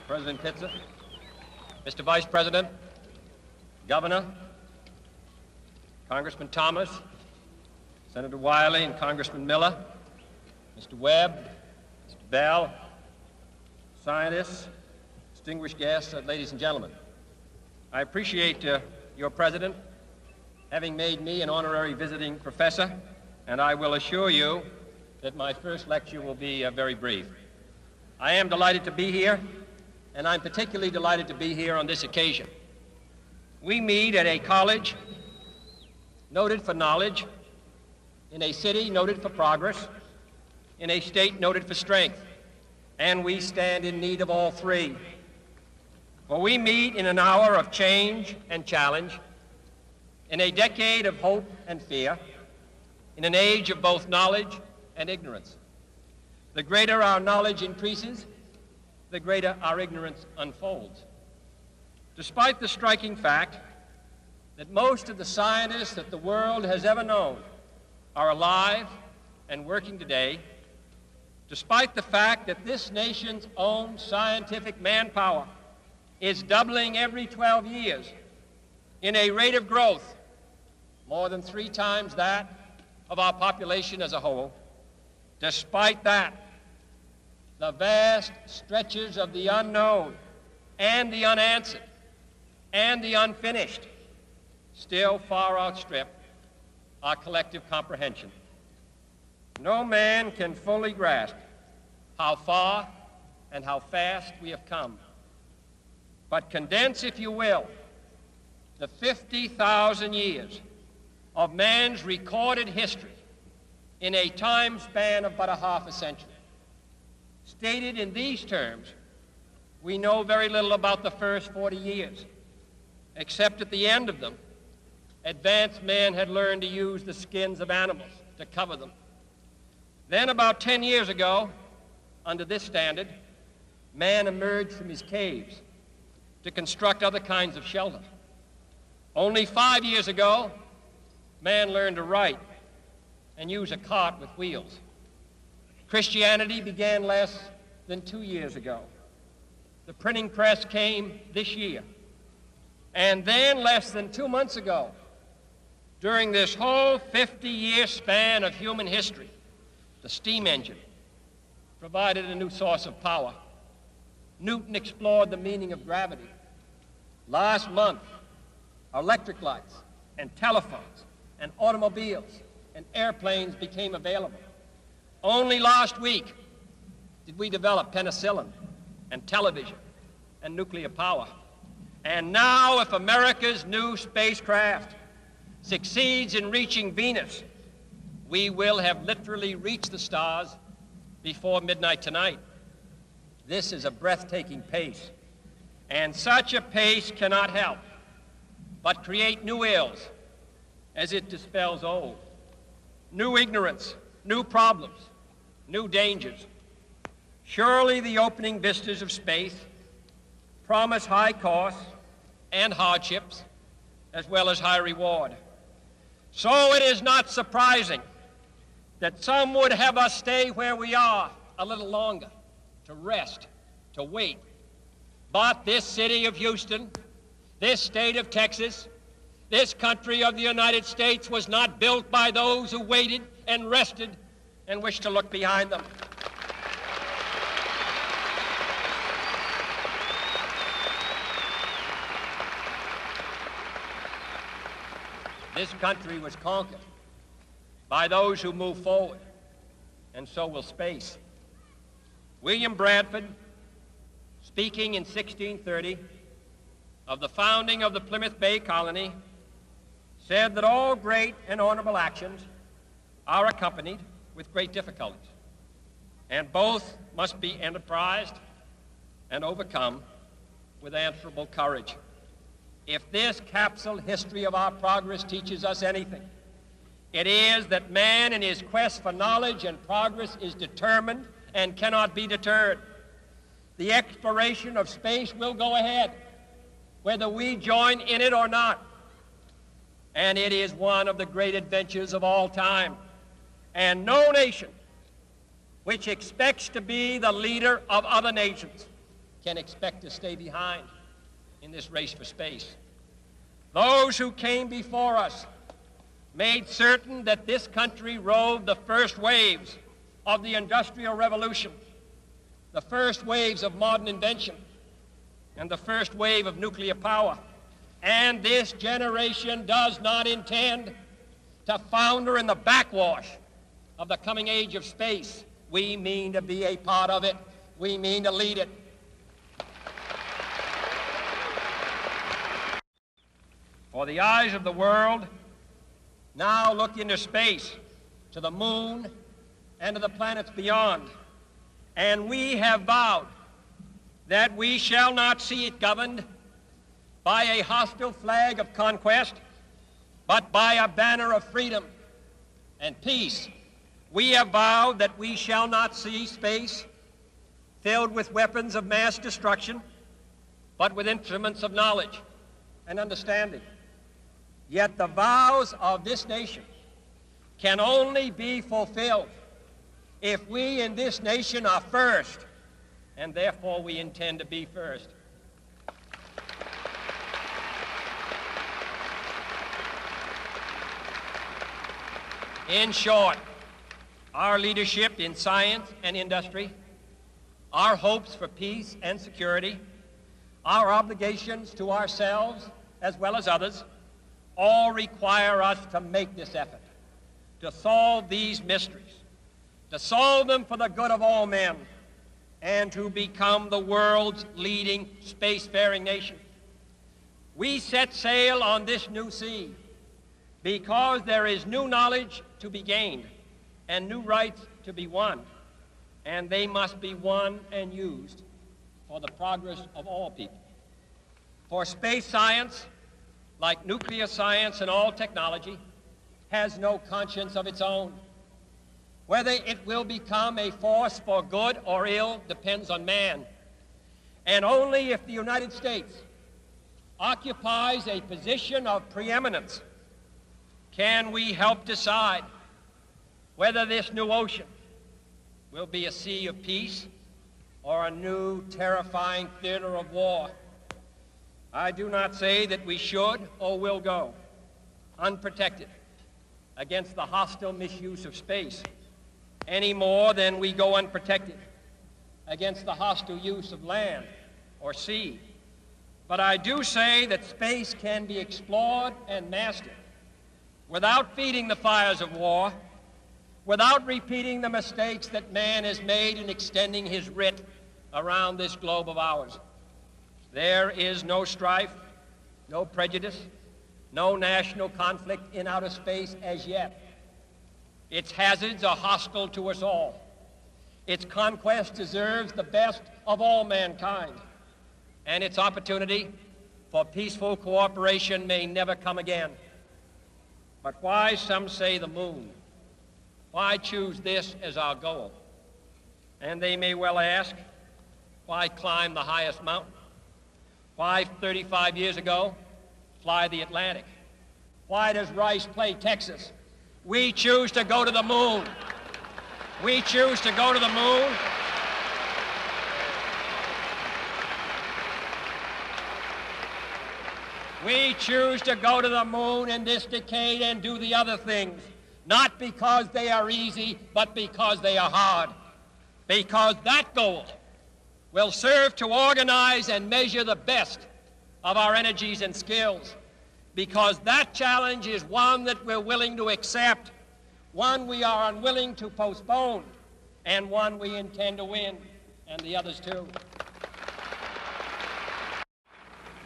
President Pitzer, Mr. Vice President, Governor, Congressman Thomas, Senator Wiley and Congressman Miller, Mr. Webb, Mr. Bell, scientists, distinguished guests, ladies and gentlemen. I appreciate your president having made me an honorary visiting professor, and I will assure you that my first lecture will be very brief. I am delighted to be here, and I'm particularly delighted to be here on this occasion. We meet at a college noted for knowledge, in a city noted for progress, in a state noted for strength, and we stand in need of all three. For we meet in an hour of change and challenge, in a decade of hope and fear, in an age of both knowledge and ignorance. The greater our knowledge increases, the greater our ignorance unfolds. Despite the striking fact that most of the scientists that the world has ever known are alive and working today, despite the fact that this nation's own scientific manpower is doubling every 12 years in a rate of growth more than 3 times that of our population as a whole, despite that, the vast stretches of the unknown and the unanswered and the unfinished still far outstrip our collective comprehension. No man can fully grasp how far and how fast we have come. But condense, if you will, the 50,000 years of man's recorded history in a time span of but a half a century. Stated in these terms, we know very little about the first 40 years, except at the end of them, advanced man had learned to use the skins of animals to cover them. Then about 10 years ago, under this standard, man emerged from his caves to construct other kinds of shelter. Only 5 years ago, man learned to write and use a cart with wheels. Christianity began less than 2 years ago. The printing press came this year. And then less than 2 months ago, during this whole 50-year span of human history, the steam engine provided a new source of power. Newton explored the meaning of gravity. Last month, electric lights and telephones and automobiles and airplanes became available. Only last week did we develop penicillin and television and nuclear power. And now, if America's new spacecraft succeeds in reaching Venus, we will have literally reached the stars before midnight tonight. This is a breathtaking pace, and such a pace cannot help but create new ills as it dispels old. New ignorance, new problems, new dangers. Surely the opening vistas of space promise high costs and hardships, as well as high reward. So it is not surprising that some would have us stay where we are a little longer, to rest, to wait. But this city of Houston, this state of Texas, this country of the United States was not built by those who waited and rested and wished to look behind them. This country was conquered by those who move forward, and so will space. William Bradford, speaking in 1630 of the founding of the Plymouth Bay Colony, said that all great and honorable actions are accompanied with great difficulties, and both must be enterprised and overcome with answerable courage. If this capsule history of our progress teaches us anything, it is that man in his quest for knowledge and progress is determined and cannot be deterred. The exploration of space will go ahead, whether we join in it or not. And it is one of the great adventures of all time. And no nation which expects to be the leader of other nations can expect to stay behind in this race for space. Those who came before us made certain that this country rode the first waves of the Industrial Revolution, the first waves of modern invention, and the first wave of nuclear power. And this generation does not intend to founder in the backwash of the coming age of space. We mean to be a part of it. We mean to lead it. For the eyes of the world now look into space, to the moon and to the planets beyond. And we have vowed that we shall not see it governed by a hostile flag of conquest, but by a banner of freedom and peace. We have vowed that we shall not see space filled with weapons of mass destruction, but with instruments of knowledge and understanding. Yet the vows of this nation can only be fulfilled if we in this nation are first, and therefore we intend to be first. In short, our leadership in science and industry, our hopes for peace and security, our obligations to ourselves as well as others, all require us to make this effort, to solve these mysteries, to solve them for the good of all men, and to become the world's leading spacefaring nation. We set sail on this new sea because there is new knowledge to be gained and new rights to be won, and they must be won and used for the progress of all people. For space science, like nuclear science and all technology, has no conscience of its own. Whether it will become a force for good or ill depends on man. And only if the United States occupies a position of preeminence can we help decide whether this new ocean will be a sea of peace or a new terrifying theater of war. I do not say that we should or will go unprotected against the hostile misuse of space any more than we go unprotected against the hostile use of land or sea. But I do say that space can be explored and mastered without feeding the fires of war, without repeating the mistakes that man has made in extending his writ around this globe of ours. There is no strife, no prejudice, no national conflict in outer space as yet. Its hazards are hostile to us all. Its conquest deserves the best of all mankind, and its opportunity for peaceful cooperation may never come again. But why, some say, the moon? Why choose this as our goal? And they may well ask, why climb the highest mountain? Why, 35 years ago, fly the Atlantic? Why does Rice play Texas? We choose to go to the moon. We choose to go to the moon. We choose to go to the moon in this decade and do the other things, not because they are easy, but because they are hard. Because that goal will serve to organize and measure the best of our energies and skills. Because that challenge is one that we're willing to accept, one we are unwilling to postpone, and one we intend to win, and the others too.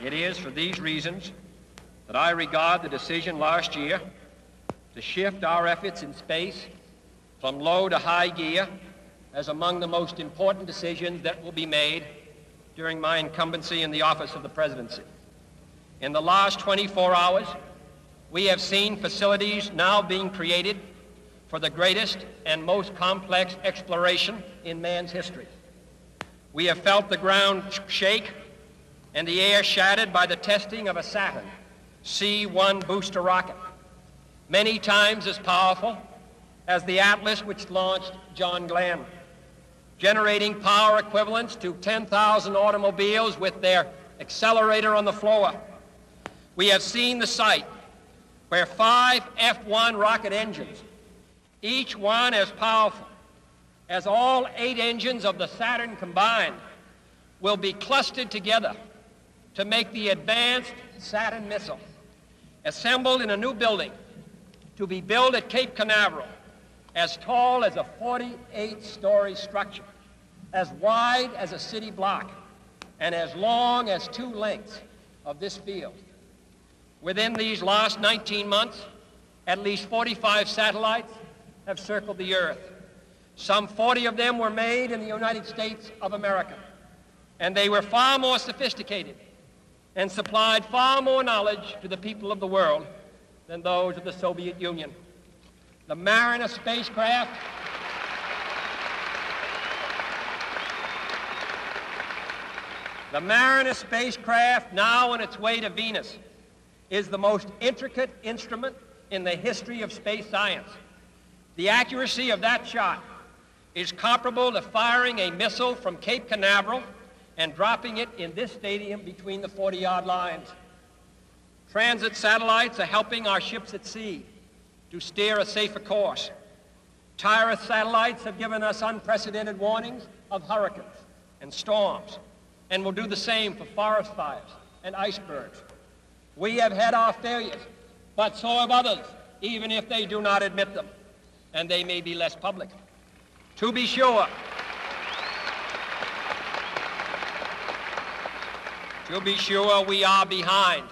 It is for these reasons that I regard the decision last year to shift our efforts in space from low to high gear as among the most important decisions that will be made during my incumbency in the office of the presidency. In the last 24 hours, we have seen facilities now being created for the greatest and most complex exploration in man's history. We have felt the ground shake and the air shattered by the testing of a Saturn C-1 booster rocket, many times as powerful as the Atlas which launched John Glenn. generating power equivalents to 10,000 automobiles with their accelerator on the floor. We have seen the site where 5 F-1 rocket engines, each one as powerful as all 8 engines of the Saturn combined, will be clustered together to make the advanced Saturn missile, assembled in a new building to be built at Cape Canaveral, as tall as a 48-story structure, as wide as a city block, and as long as 2 lengths of this field. Within these last 19 months, at least 45 satellites have circled the Earth. Some 40 of them were made in the United States of America, and they were far more sophisticated and supplied far more knowledge to the people of the world than those of the Soviet Union. The Mariner spacecraft now on its way to Venus is the most intricate instrument in the history of space science. The accuracy of that shot is comparable to firing a missile from Cape Canaveral and dropping it in this stadium between the 40-yard lines. Transit satellites are helping our ships at sea to steer a safer course. TIRUS satellites have given us unprecedented warnings of hurricanes and storms, and will do the same for forest fires and icebergs. We have had our failures, but so have others, even if they do not admit them, and they may be less public. To be sure, we are behind,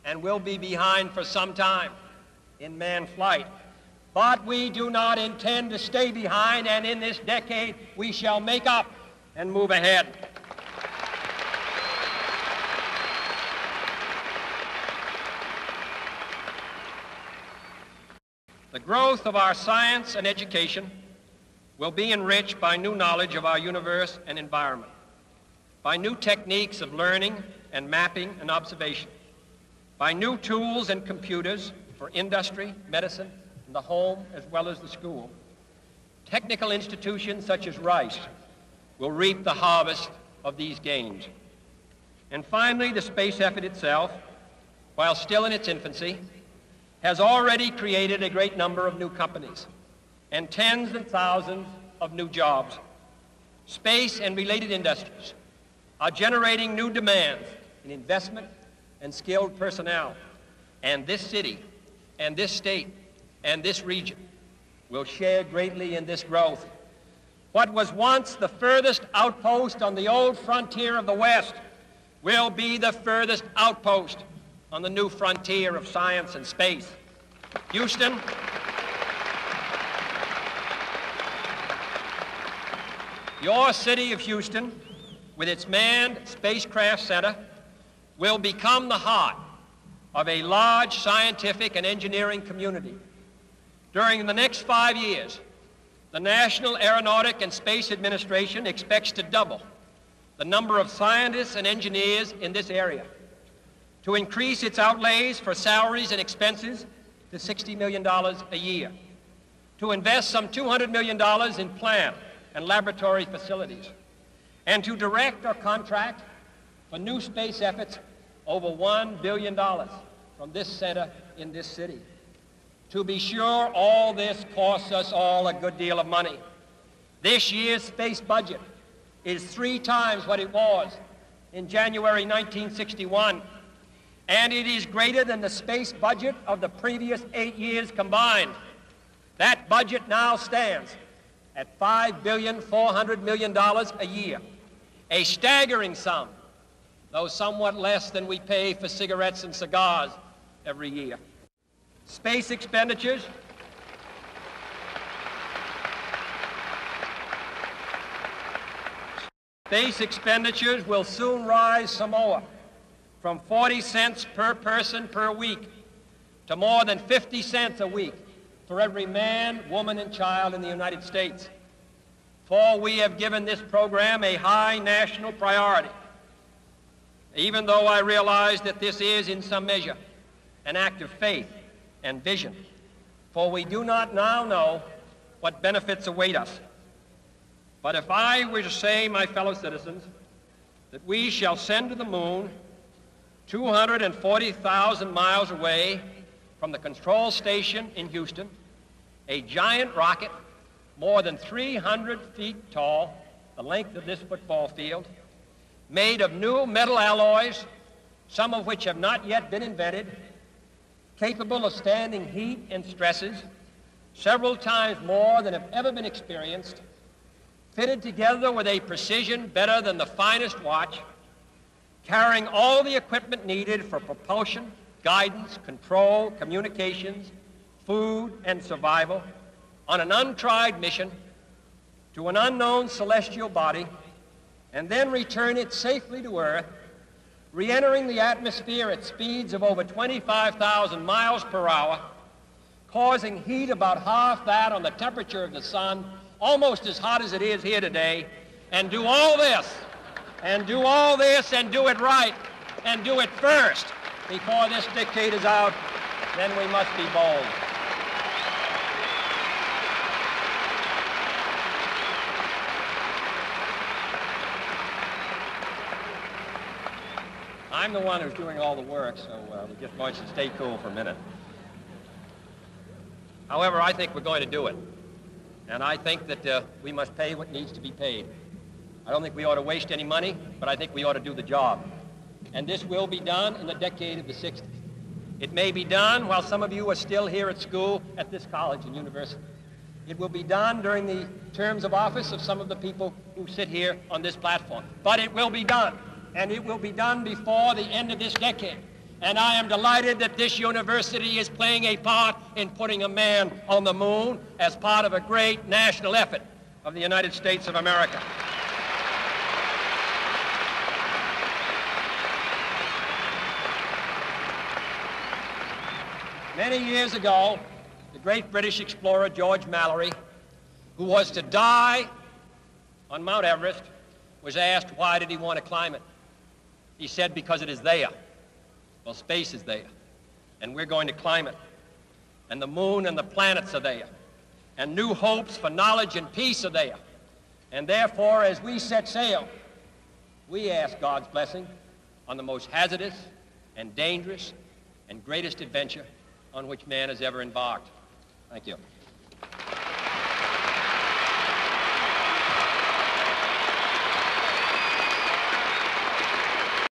and will be behind for some time in manned flight. But we do not intend to stay behind, and in this decade we shall make up and move ahead. The growth of our science and education will be enriched by new knowledge of our universe and environment, by new techniques of learning and mapping and observation, by new tools and computers for industry, medicine, and the home as well as the school. Technical institutions such as Rice will reap the harvest of these gains. And finally, the space effort itself, while still in its infancy, has already created a great number of new companies and tens and thousands of new jobs. Space and related industries are generating new demands in investment and skilled personnel, and this city and this state and this region will share greatly in this growth. What was once the furthest outpost on the old frontier of the West will be the furthest outpost on the new frontier of science and space. Houston, your city of Houston, with its manned spacecraft center, will become the heart of a large scientific and engineering community. During the next 5 years, the National Aeronautic and Space Administration expects to double the number of scientists and engineers in this area, to increase its outlays for salaries and expenses to $60 million a year, to invest some $200 million in plant and laboratory facilities, and to direct or contract for new space efforts over $1 billion from this center in this city. To be sure, all this costs us all a good deal of money. This year's space budget is 3 times what it was in January 1961, and it is greater than the space budget of the previous 8 years combined. That budget now stands at $5.4 billion a year, a staggering sum, though somewhat less than we pay for cigarettes and cigars every year. Space expenditures will soon rise some more, from 40 cents per person per week to more than 50 cents a week for every man, woman, and child in the United States. For we have given this program a high national priority, even though I realize that this is, in some measure, an act of faith and vision, for we do not now know what benefits await us. But if I were to say, my fellow citizens, that we shall send to the moon 240,000 miles away from the control station in Houston, a giant rocket more than 300 feet tall, the length of this football field, made of new metal alloys, some of which have not yet been invented, capable of standing heat and stresses several times more than have ever been experienced, fitted together with a precision better than the finest watch, carrying all the equipment needed for propulsion, guidance, control, communications, food, and survival on an untried mission to an unknown celestial body, and then return it safely to Earth, re-entering the atmosphere at speeds of over 25,000 miles per hour, causing heat about half that on the temperature of the sun, almost as hot as it is here today, and do all this, and do it right, and do it first before this decade is out, then we must be bold. I'm the one who's doing all the work, so we just want you to stay cool for a minute. However, I think we're going to do it. And I think that we must pay what needs to be paid. I don't think we ought to waste any money, but I think we ought to do the job. And this will be done in the decade of the 60s. It may be done while some of you are still here at school at this college and university. It will be done during the terms of office of some of the people who sit here on this platform. But it will be done, and it will be done before the end of this decade. And I am delighted that this university is playing a part in putting a man on the moon as part of a great national effort of the United States of America. Many years ago, the great British explorer George Mallory, who was to die on Mount Everest, was asked why did he want to climb it. He said, because it is there. Well, space is there, and we're going to climb it. And the moon and the planets are there. And new hopes for knowledge and peace are there. And therefore, as we set sail, we ask God's blessing on the most hazardous and dangerous and greatest adventure on which man has ever embarked. Thank you.